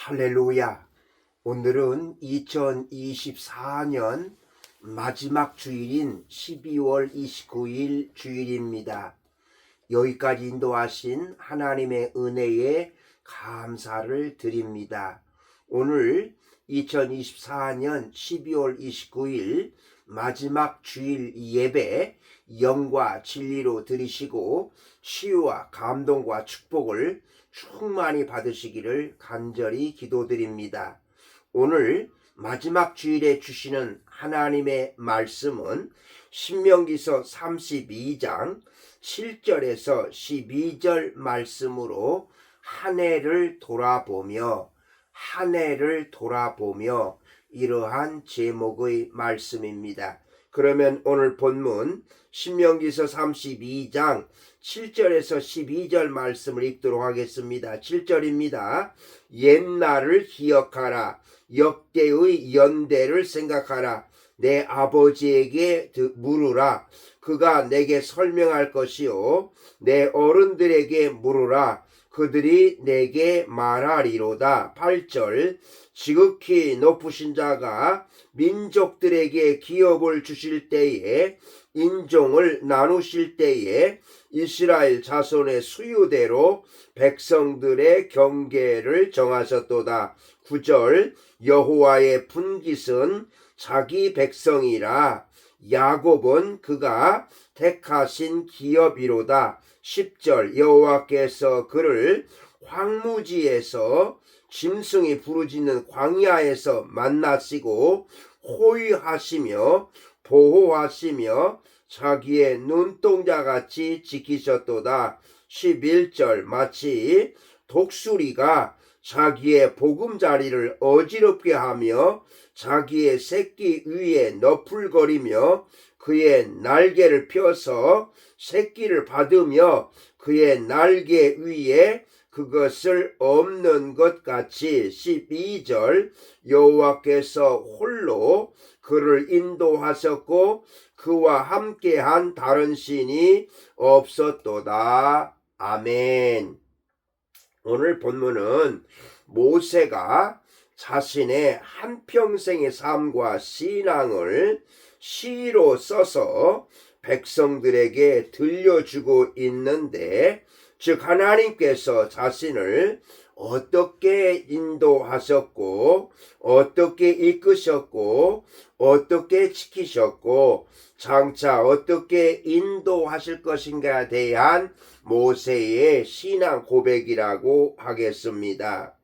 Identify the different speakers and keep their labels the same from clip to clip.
Speaker 1: 할렐루야. 오늘은 2024년 마지막 주일인 12월 29일 주일입니다. 여기까지 인도하신 하나님의 은혜에 감사를 드립니다. 오늘 2024년 12월 29일 마지막 주일 예배 영과 진리로 드리시고 치유와 감동과 축복을 충만히 받으시기를 간절히 기도드립니다. 오늘 마지막 주일에 주시는 하나님의 말씀은 신명기서 32장 7절에서 12절 말씀으로 한 해를 돌아보며 이러한 제목의 말씀입니다. 그러면 오늘 본문 신명기서 32장 7절에서 12절 말씀을 읽도록 하겠습니다. 7절입니다. 옛날을 기억하라. 역대의 연대를 생각하라. 내 아버지에게 물으라. 그가 내게 설명할 것이요. 내 어른들에게 물으라. 그들이 내게 말하리로다. 8절 지극히 높으신 자가 민족들에게 기업을 주실 때에 인종을 나누실 때에 이스라엘 자손의 수요대로 백성들의 경계를 정하셨도다. 9절 여호와의 분깃은 자기 백성이라. 야곱은 그가 택하신 기업이로다. 10절 여호와께서 그를 황무지에서 짐승이 부르짖는 광야에서 만나시고 호위하시며 보호하시며 자기의 눈동자같이 지키셨도다. 11절 마치 독수리가 자기의 보금자리를 어지럽게 하며 자기의 새끼 위에 너풀거리며 그의 날개를 펴서 새끼를 받으며 그의 날개 위에 그것을 없는 것 같이. 12절 여호와께서 홀로 그를 인도하셨고 그와 함께한 다른 신이 없었도다. 아멘. 오늘 본문은 모세가 자신의 한평생의 삶과 신앙을 시로 써서 백성들에게 들려주고 있는데, 즉 하나님께서 자신을 어떻게 인도하셨고 어떻게 이끄셨고 어떻게 지키셨고 장차 어떻게 인도하실 것인가에 대한 모세의 신앙 고백이라고 하겠습니다.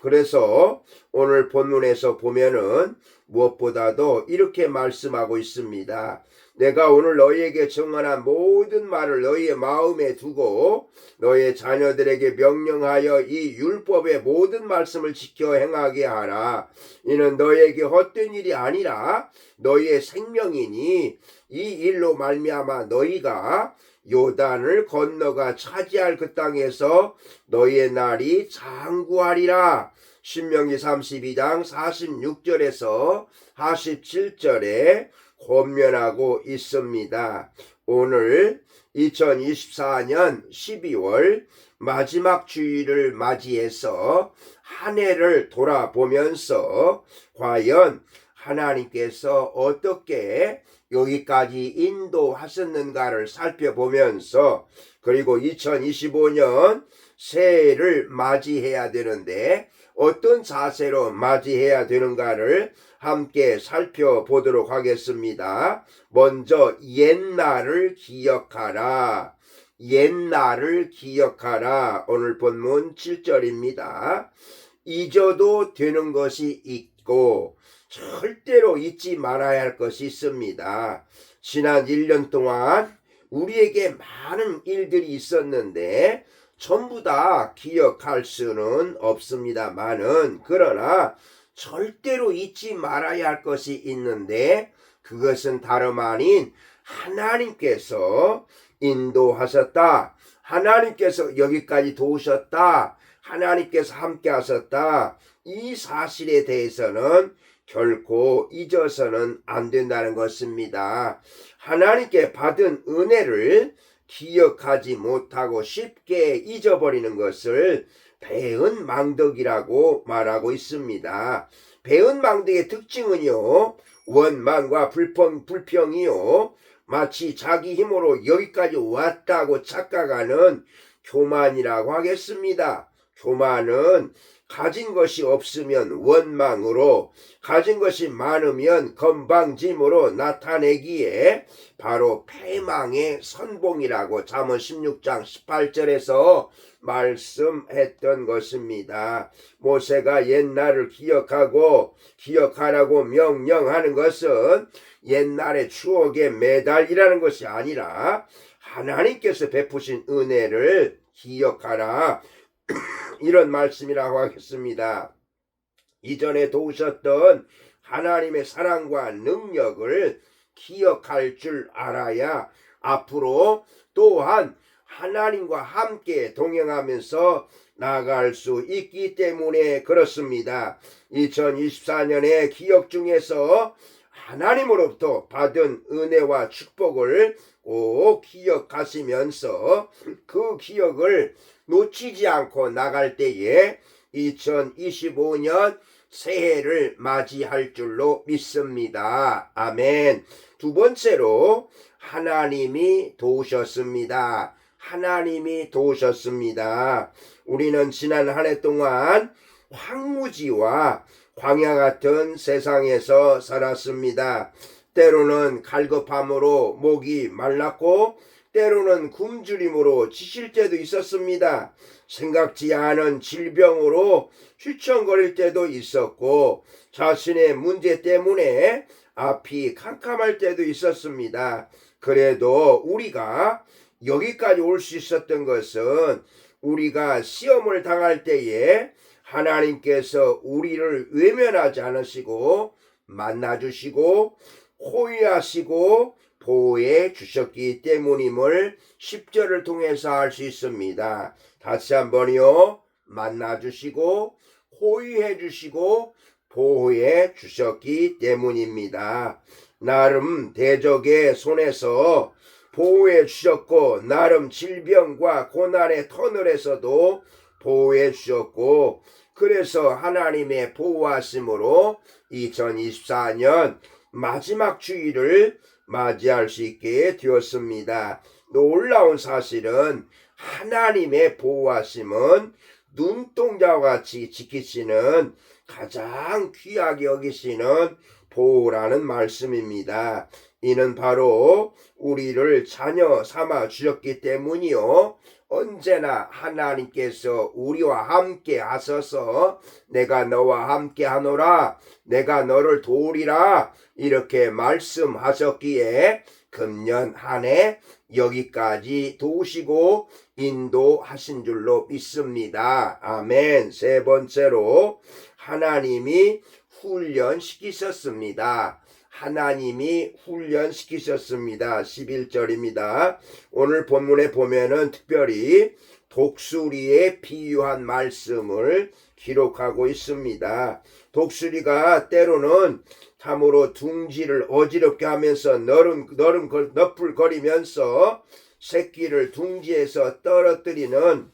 Speaker 1: 그래서 오늘 본문에서 보면은 무엇보다도 이렇게 말씀하고 있습니다. 내가 오늘 너희에게 증언한 모든 말을 너희의 마음에 두고 너희의 자녀들에게 명령하여 이 율법의 모든 말씀을 지켜 행하게 하라. 이는 너희에게 헛된 일이 아니라 너희의 생명이니 이 일로 말미암아 너희가 요단을 건너가 차지할 그 땅에서 너희의 날이 장구하리라. 신명기 32장 46절에서 47절에 권면하고 있습니다. 오늘 2024년 12월 마지막 주일을 맞이해서 한 해를 돌아보면서 과연 하나님께서 어떻게 여기까지 인도하셨는가를 살펴보면서, 그리고 2025년 새해를 맞이해야 되는데 어떤 자세로 맞이해야 되는가를 함께 살펴보도록 하겠습니다. 먼저 옛날을 기억하라. 옛날을 기억하라. 오늘 본문 7절입니다. 잊어도 되는 것이 있고 절대로 잊지 말아야 할 것이 있습니다. 지난 1년 동안 우리에게 많은 일들이 있었는데 전부 다 기억할 수는 없습니다만은, 그러나 절대로 잊지 말아야 할 것이 있는데 그것은 다름 아닌 하나님께서 인도하셨다. 하나님께서 여기까지 도우셨다. 하나님께서 함께 하셨다. 이 사실에 대해서는 결코 잊어서는 안 된다는 것입니다. 하나님께 받은 은혜를 기억하지 못하고 쉽게 잊어버리는 것을 배은 망덕이라고 말하고 있습니다. 배은 망덕의 특징은요, 원망과 불평이요, 마치 자기 힘으로 여기까지 왔다고 착각하는 교만이라고 하겠습니다. 교만은 가진 것이 없으면 원망으로, 가진 것이 많으면 건방짐으로 나타내기에 바로 패망의 선봉이라고 잠언 16장 18절에서 말씀했던 것입니다. 모세가 옛날을 기억하라고 명령하는 것은 옛날의 추억에 매달리라는 것이 아니라 하나님께서 베푸신 은혜를 기억하라, 이런 말씀이라고 하겠습니다. 이전에 도우셨던 하나님의 사랑과 능력을 기억할 줄 알아야 앞으로 또한 하나님과 함께 동행하면서 나아갈 수 있기 때문에 그렇습니다. 2024년의 기억 중에서 하나님으로부터 받은 은혜와 축복을 꼭 기억하시면서 그 기억을 놓치지 않고 나갈 때에 2025년 새해를 맞이할 줄로 믿습니다. 아멘. 두 번째로 하나님이 도우셨습니다. 하나님이 도우셨습니다. 우리는 지난 한 해 동안 황무지와 광야 같은 세상에서 살았습니다. 때로는 갈급함으로 목이 말랐고 때로는 굶주림으로 지칠 때도 있었습니다. 생각지 않은 질병으로 휘청거릴 때도 있었고 자신의 문제 때문에 앞이 캄캄할 때도 있었습니다. 그래도 우리가 여기까지 올 수 있었던 것은 우리가 시험을 당할 때에 하나님께서 우리를 외면하지 않으시고 만나주시고 호의하시고 보호해 주셨기 때문임을 10절을 통해서 알 수 있습니다. 다시 한번요. 만나주시고 호의해 주시고 보호해 주셨기 때문입니다. 나름 대적의 손에서 보호해 주셨고 나름 질병과 고난의 터널에서도 보호해 주셨고 그래서 하나님의 보호하심으로 2024년 마지막 주일을 맞이할 수 있게 되었습니다. 놀라운 사실은 하나님의 보호하심은 눈동자와 같이 지키시는 가장 귀하게 여기시는 보호라는 말씀입니다. 이는 바로 우리를 자녀 삼아 주셨기 때문이요. 언제나 하나님께서 우리와 함께 하셔서 내가 너와 함께 하노라, 내가 너를 도우리라 이렇게 말씀하셨기에 금년 한 해 여기까지 도우시고 인도하신 줄로 믿습니다. 아멘. 세 번째로 하나님이 훈련시키셨습니다. 하나님이 훈련시키셨습니다. 11절입니다. 오늘 본문에 보면은 특별히 독수리에 비유한 말씀을 기록하고 있습니다. 독수리가 때로는 참으로 둥지를 어지럽게 하면서 너풀거리면서 새끼를 둥지에서 떨어뜨리는,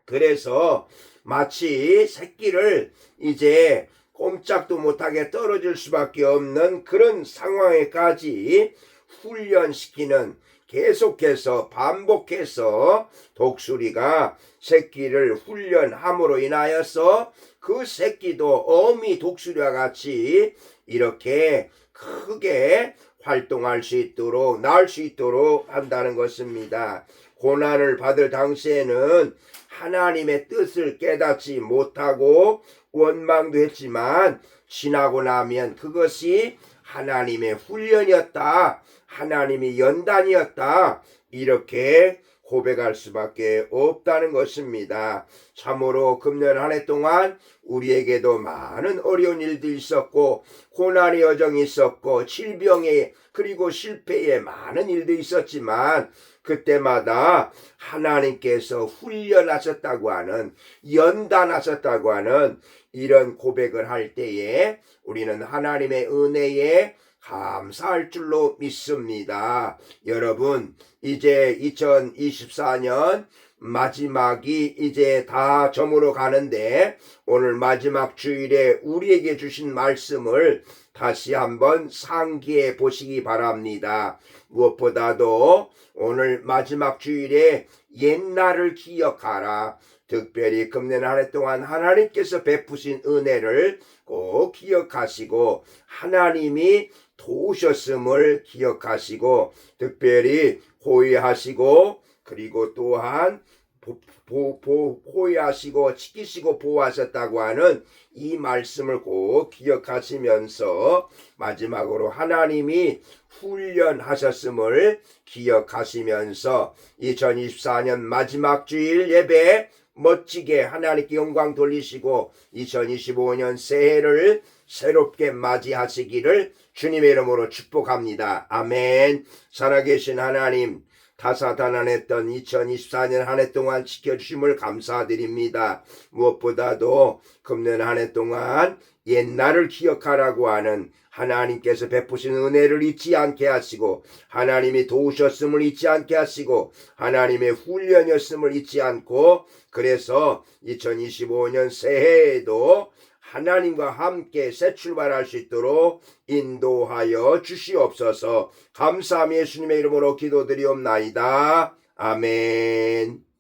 Speaker 1: 그래서 마치 새끼를 이제 꼼짝도 못하게 떨어질 수밖에 없는 그런 상황에까지 훈련시키는, 계속해서 반복해서 독수리가 새끼를 훈련함으로 인하여서 그 새끼도 어미 독수리와 같이 이렇게 크게 활동할 수 있도록 나을 수 있도록 한다는 것입니다. 고난을 받을 당시에는 하나님의 뜻을 깨닫지 못하고 원망도 했지만 지나고 나면 그것이 하나님의 훈련이었다, 하나님의 연단이었다, 이렇게 고백할 수밖에 없다는 것입니다. 참으로 금년 한 해 동안 우리에게도 많은 어려운 일들이 있었고 고난의 여정이 있었고 질병에 그리고 실패에 많은 일들이 있었지만 그때마다 하나님께서 훈련하셨다고 하는, 연단하셨다고 하는 이런 고백을 할 때에 우리는 하나님의 은혜에 감사할 줄로 믿습니다. 여러분, 이제 2024년 마지막이 이제 다 저물어 가는데 오늘 마지막 주일에 우리에게 주신 말씀을 다시 한번 상기해 보시기 바랍니다. 무엇보다도 오늘 마지막 주일에 옛날을 기억하라. 특별히 금년 한 해 동안 하나님께서 베푸신 은혜를 꼭 기억하시고 하나님이 도우셨음을 기억하시고 특별히 호의하시고 그리고 또한 호의하시고 지키시고 보호하셨다고 하는 이 말씀을 꼭 기억하시면서 마지막으로 하나님이 훈련하셨음을 기억하시면서 2024년 마지막 주일 예배 멋지게 하나님께 영광 돌리시고 2025년 새해를 새롭게 맞이하시기를 주님의 이름으로 축복합니다. 아멘. 살아계신 하나님, 다사다난했던 2024년 한 해 동안 지켜주심을 감사드립니다. 무엇보다도 금년 한 해 동안 옛날을 기억하라고 하는 하나님께서 베푸신 은혜를 잊지 않게 하시고 하나님이 도우셨음을 잊지 않게 하시고 하나님의 훈련이었음을 잊지 않고 그래서 2025년 새해에도 하나님과 함께 새 출발할 수 있도록 인도하여 주시옵소서. 감사함이 예수님의 이름으로 기도드리옵나이다. 아멘.